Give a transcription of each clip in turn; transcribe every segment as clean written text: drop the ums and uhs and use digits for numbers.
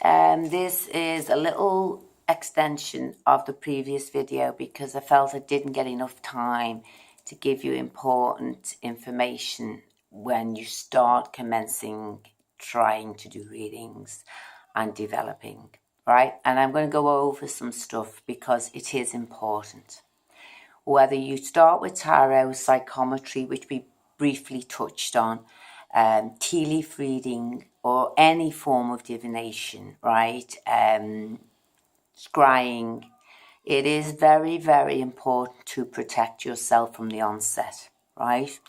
This is a little extension of the previous video because I felt I didn't get enough time to give you important information when you start commencing trying to do readings and developing, right? And I'm going to go over some stuff because it is important. Whether you start with tarot, psychometry, which we briefly touched on, tea leaf reading, or any form of divination, right? Scrying, it is very, very important to protect yourself from the onset, right?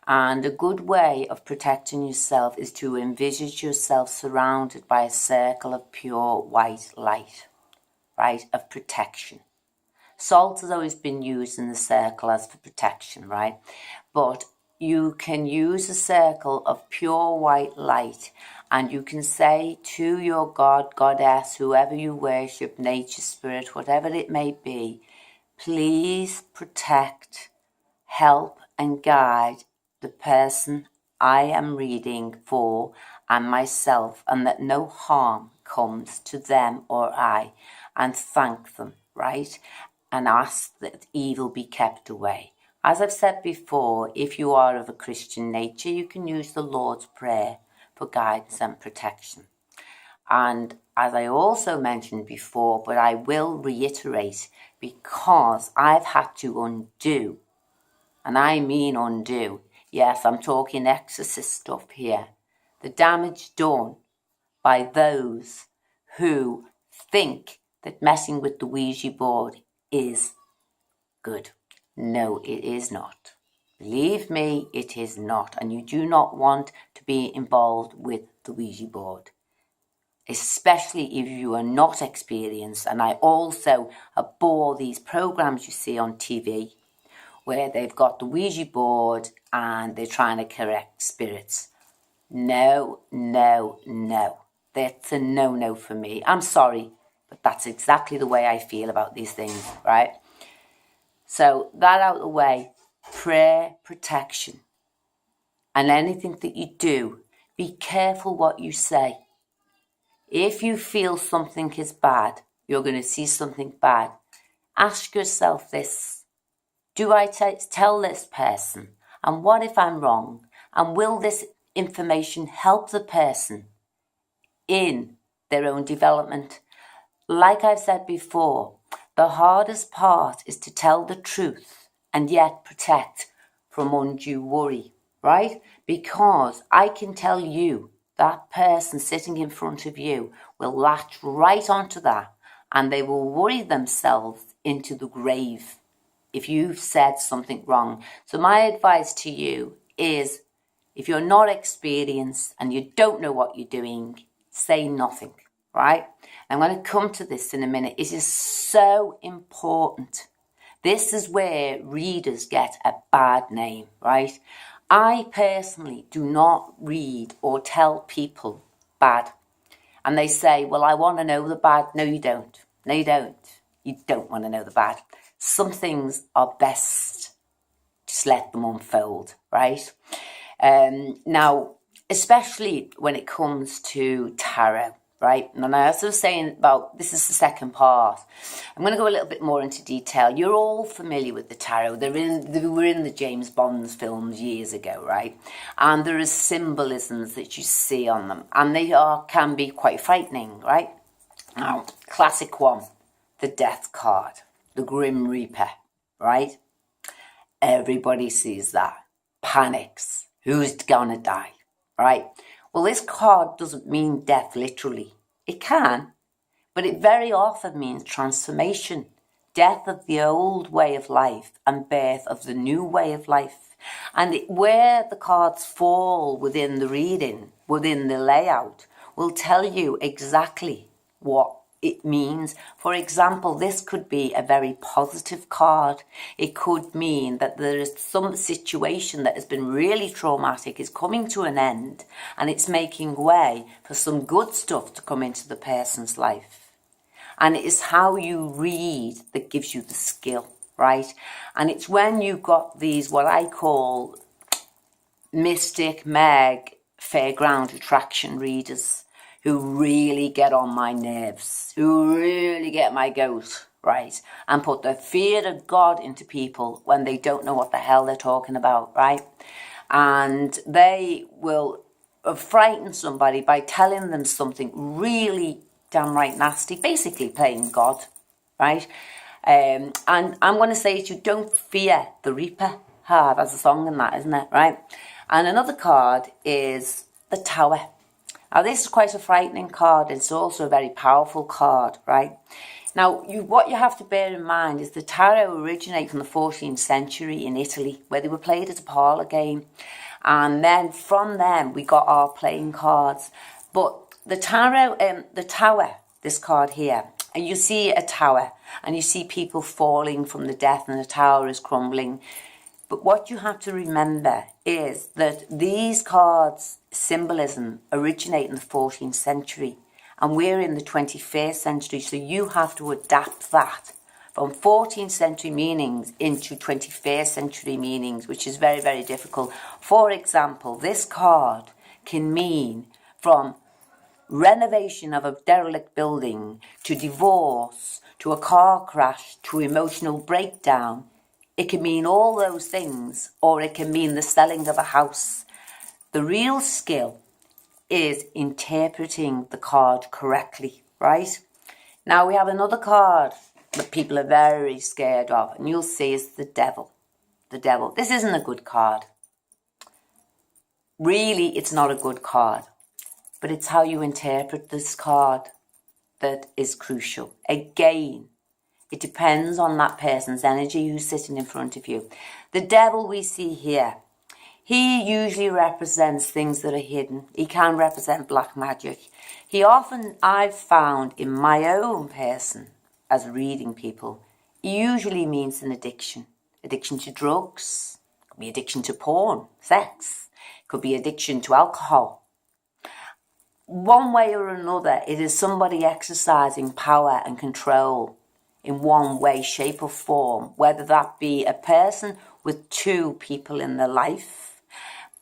And a good way of protecting yourself is to envisage yourself surrounded by a circle of pure white light, right, of protection. Salt has always been used in the circle as for protection, right? But you can use a circle of pure white light and you can say to your God, goddess, whoever you worship, nature, spirit, whatever it may be, please protect, help and guide the person I am reading for and myself, and that no harm comes to them or I, and thank them, right? And ask that evil be kept away. As I've said before, if you are of a Christian nature, you can use the Lord's Prayer for guidance and protection. And as I also mentioned before, but I will reiterate, because I've had to undo, and I mean undo, yes, I'm talking exorcist stuff here, the damage done by those who think that messing with the Ouija board is good. No, it is not. Believe me, it is not. And you do not want to be involved with the Ouija board, especially if you are not experienced. And I also abhor these programs you see on TV where they've got the Ouija board and they're trying to correct spirits. No, no, no. That's a no-no for me. I'm sorry, but that's exactly the way I feel about these things, right? So that out of the way, prayer, protection, and anything that you do, be careful what you say. If you feel something is bad, you're going to see something bad, ask yourself this: do I tell this person? And what if I'm wrong? And will this information help the person in their own development? Like I've said before, the hardest part is to tell the truth and yet protect from undue worry, right? Because I can tell you that person sitting in front of you will latch right onto that and they will worry themselves into the grave if you've said something wrong. So my advice to you is, if you're not experienced and you don't know what you're doing, say nothing, right? I'm going to come to this in a minute. It is so important. This is where readers get a bad name, right? I personally do not read or tell people bad. And they say, well, I want to know the bad. No, you don't. No, you don't. You don't want to know the bad. Some things are best just let them unfold, right? Now, especially when it comes to tarot, right? And I was saying about, this is the second part. I'm going to go a little bit more into detail. You're all familiar with the tarot. They were in the James Bond films years ago, right? And there is symbolisms that you see on them, and they can be quite frightening, right? Now, classic one, the Death card, the Grim Reaper, right? Everybody sees that, panics. Who's gonna die, right? Well, this card doesn't mean death literally. It can, but it very often means transformation, death of the old way of life and birth of the new way of life. And where the cards fall within the reading, within the layout, will tell you exactly what it means. For example, this could be a very positive card. It could mean that there is some situation that has been really traumatic is coming to an end and it's making way for some good stuff to come into the person's life. And it is how you read that gives you the skill, right? And it's when you've got these, what I call mystic, fairground attraction readers, who really get on my nerves, who really get my goat, right? And put the fear of God into people when they don't know what the hell they're talking about, right? And they will frighten somebody by telling them something really downright nasty, basically playing God, right? And I'm going to say to you, don't fear the Reaper. There's a song in that, isn't it, right? And another card is the Tower. Now, this is quite a frightening card. It's also a very powerful card, right? Now, what you have to bear in mind is the tarot originated from the 14th century in Italy, where they were played as a parlour game. And then from them, we got our playing cards. But the tarot, the Tower, this card here, and you see a tower, and you see people falling from the death, and the tower is crumbling. But what you have to remember is that these cards' symbolism originate in the 14th century, and we're in the 21st century, so you have to adapt that from 14th century meanings into 21st century meanings, which is very, very difficult. For example, this card can mean from renovation of a derelict building to divorce to a car crash to emotional breakdown. It can mean all those things, or it can mean the selling of a house. The real skill is interpreting the card correctly, right? Now we have another card that people are very scared of, and you'll see is the Devil. The Devil. This isn't a good card. Really, it's not a good card, but it's how you interpret this card that is crucial. Again, it depends on that person's energy who's sitting in front of you. The Devil we see here, he usually represents things that are hidden. He can represent black magic. He often, I've found in my own person, as reading people, he usually means an addiction. Addiction to drugs, could be addiction to porn, sex, could be addiction to alcohol. One way or another, it is somebody exercising power and control in one way, shape or form, whether that be a person with two people in their life,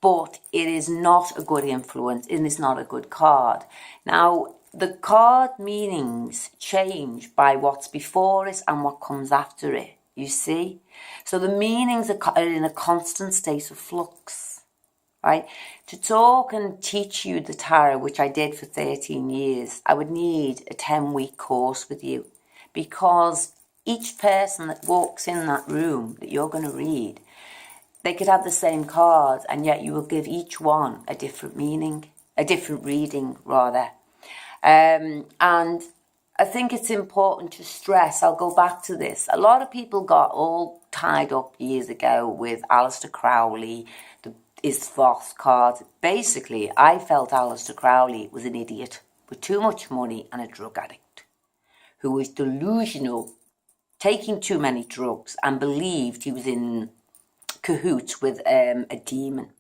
but it is not a good influence, it is not a good card. Now, the card meanings change by what's before it and what comes after it, you see? So the meanings are in a constant state of flux, right? To talk and teach you the tarot, which I did for 13 years, I would need a 10-week course with you, because each person that walks in that room that you're going to read, they could have the same cards, and yet you will give each one a different meaning, a different reading rather. And I think it's important to stress, I'll go back to this, a lot of people got all tied up years ago with Aleister Crowley, the Isthos cards. Basically, I felt Aleister Crowley was an idiot with too much money and a drug addict who was delusional, taking too many drugs, and believed he was in cahoots with a demon.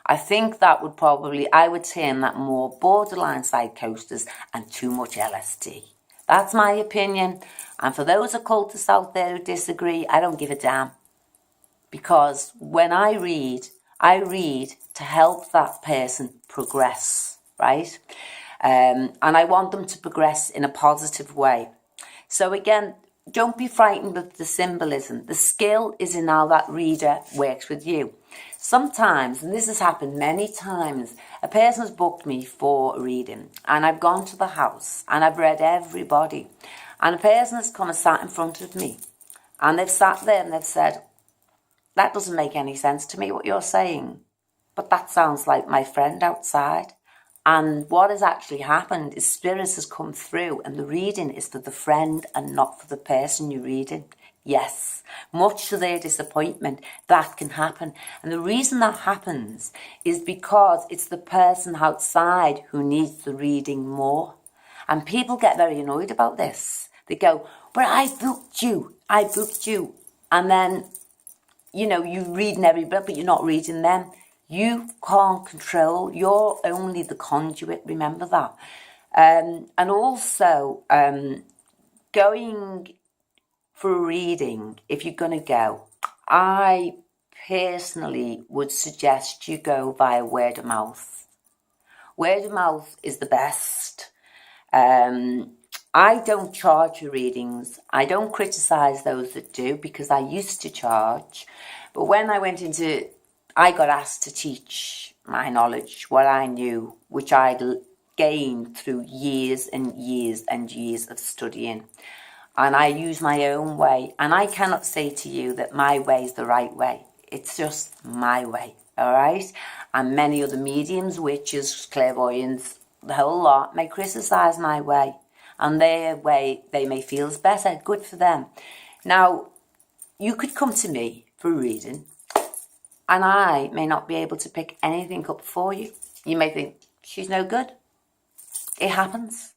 I think that would probably, I would term that more borderline psychosis and too much LSD. That's my opinion. And for those occultists out there who disagree, I don't give a damn. Because when I read to help that person progress, right? And I want them to progress in a positive way. So again, don't be frightened of the symbolism. The skill is in how that reader works with you. Sometimes, and this has happened many times, a person has booked me for a reading and I've gone to the house and I've read everybody, and a person has come and sat in front of me and they've sat there and they've said, that doesn't make any sense to me what you're saying, but that sounds like my friend outside. And what has actually happened is spirits has come through and the reading is for the friend and not for the person you're reading. Yes, much to their disappointment, that can happen. And the reason that happens is because it's the person outside who needs the reading more. And people get very annoyed about this. They go, but I booked you. And then, you know, you're reading everybody, but you're not reading them. You can't control, you're only the conduit, remember that. And also, going for a reading, if you're going to go, I personally would suggest you go via word of mouth. Word of mouth is the best. I don't charge for readings. I don't criticise those that do, because I used to charge. But when I got asked to teach my knowledge, what I knew, which I'd gained through years and years and years of studying. And I use my own way. And I cannot say to you that my way is the right way. It's just my way, all right? And many other mediums, witches, clairvoyants, the whole lot may criticise my way. And their way, they may feel is better. Good for them. Now, you could come to me for a reading, and I may not be able to pick anything up for you. You may think, she's no good. It happens.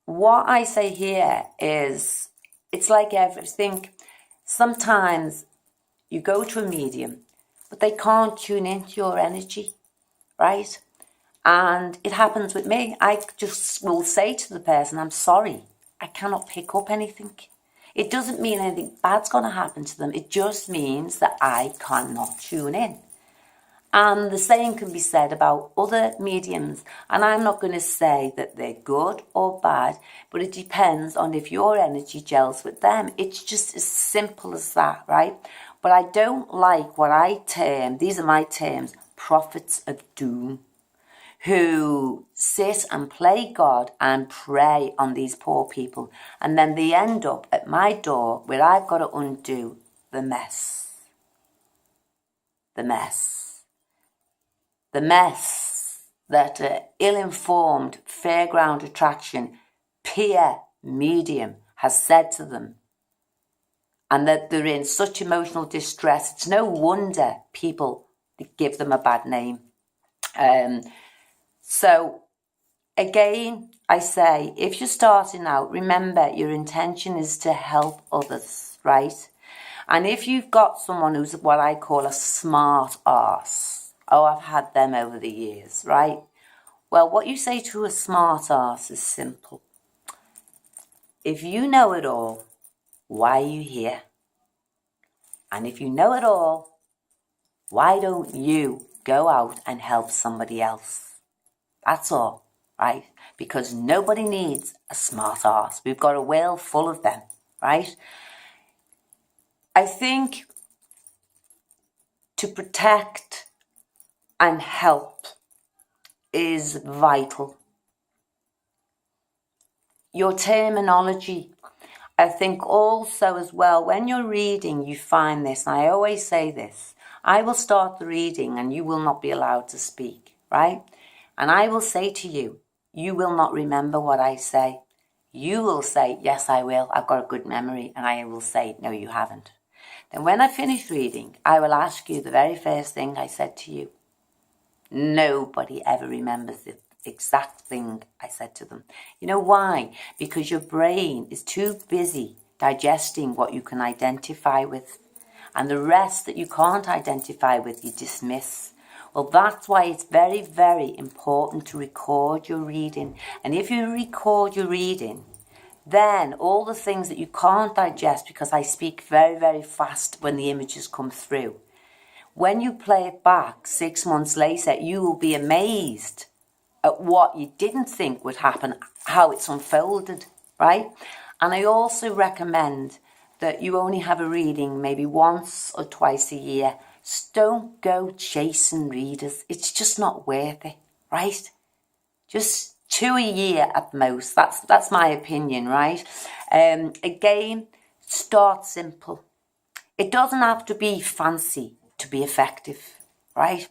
What I say here is, it's like everything. Sometimes you go to a medium, but they can't tune into your energy, right? And it happens with me. I just will say to the person, I'm sorry, I cannot pick up anything. It doesn't mean anything bad's going to happen to them. It just means that I cannot tune in. And the same can be said about other mediums. And I'm not going to say that they're good or bad, but it depends on if your energy gels with them. It's just as simple as that, right? But I don't like what I term, these are my terms, prophets of doom, who sit and play God and prey on these poor people. And then they end up at my door where I've got to undo the mess. The mess. The mess that an ill-informed fairground attraction peer medium has said to them. And that they're in such emotional distress. It's no wonder people give them a bad name. So, again, I say, if you're starting out, remember your intention is to help others, right? And if you've got someone who's what I call a smart arse, I've had them over the years, right? Well, what you say to a smart arse is simple. If you know it all, why are you here? And if you know it all, why don't you go out and help somebody else? That's all, right? Because nobody needs a smart arse. We've got a whale full of them, right? I think to protect and help is vital. Your terminology, I think also as well, when you're reading, you find this, and I always say this, I will start the reading and you will not be allowed to speak, right? And I will say to you, you will not remember what I say. You will say, yes, I will. I've got a good memory. And I will say, no, you haven't. Then when I finish reading, I will ask you the very first thing I said to you. Nobody ever remembers the exact thing I said to them. You know why? Because your brain is too busy digesting what you can identify with. And the rest that you can't identify with, you dismiss. Well, that's why it's very, very important to record your reading. And if you record your reading, then all the things that you can't digest, because I speak very, very fast when the images come through, when you play it back 6 months later, you will be amazed at what you didn't think would happen, how it's unfolded, right? And I also recommend that you only have a reading maybe once or twice a year. Don't go chasing readers. It's just not worth it, right? Just 2 a year at most. That's my opinion, right? Again, start simple. It doesn't have to be fancy to be effective, right?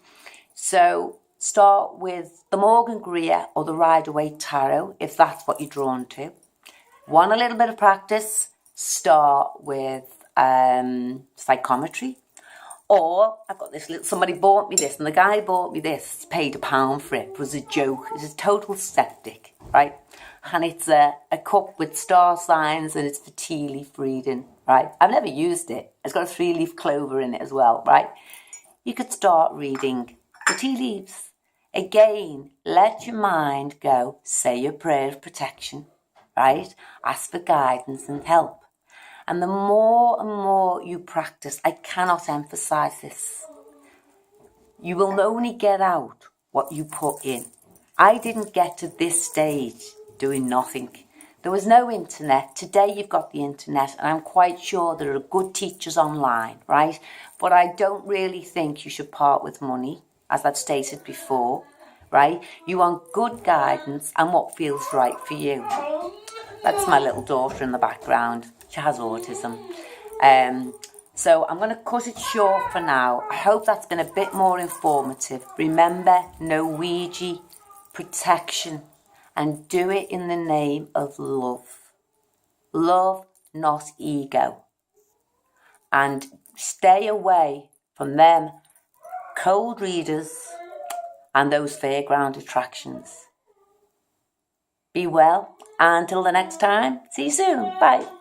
So start with the Morgan Greer or the Rider-Waite Tarot, if that's what you're drawn to. Want a little bit of practice? Start with psychometry. Or, I've got this little, somebody bought me this, and the guy bought me this, paid £1 for it. It was a joke. It's a total septic, right? And it's a cup with star signs, and it's for tea leaf reading, right? I've never used it. It's got a 3-leaf clover in it as well, right? You could start reading the tea leaves. Again, let your mind go, say your prayer of protection, right? Ask for guidance and help. And the more and more you practice, I cannot emphasize this, you will only get out what you put in. I didn't get to this stage doing nothing. There was no internet. Today you've got the internet, and I'm quite sure there are good teachers online, right? But I don't really think you should part with money, as I've stated before, right? You want good guidance and what feels right for you. That's my little daughter in the background. She has autism. So I'm going to cut it short for now. I hope that's been a bit more informative. Remember, no Ouija, protection, and do it in the name of love. Love, not ego. And stay away from them cold readers and those fairground attractions. Be well, and until the next time, see you soon. Bye.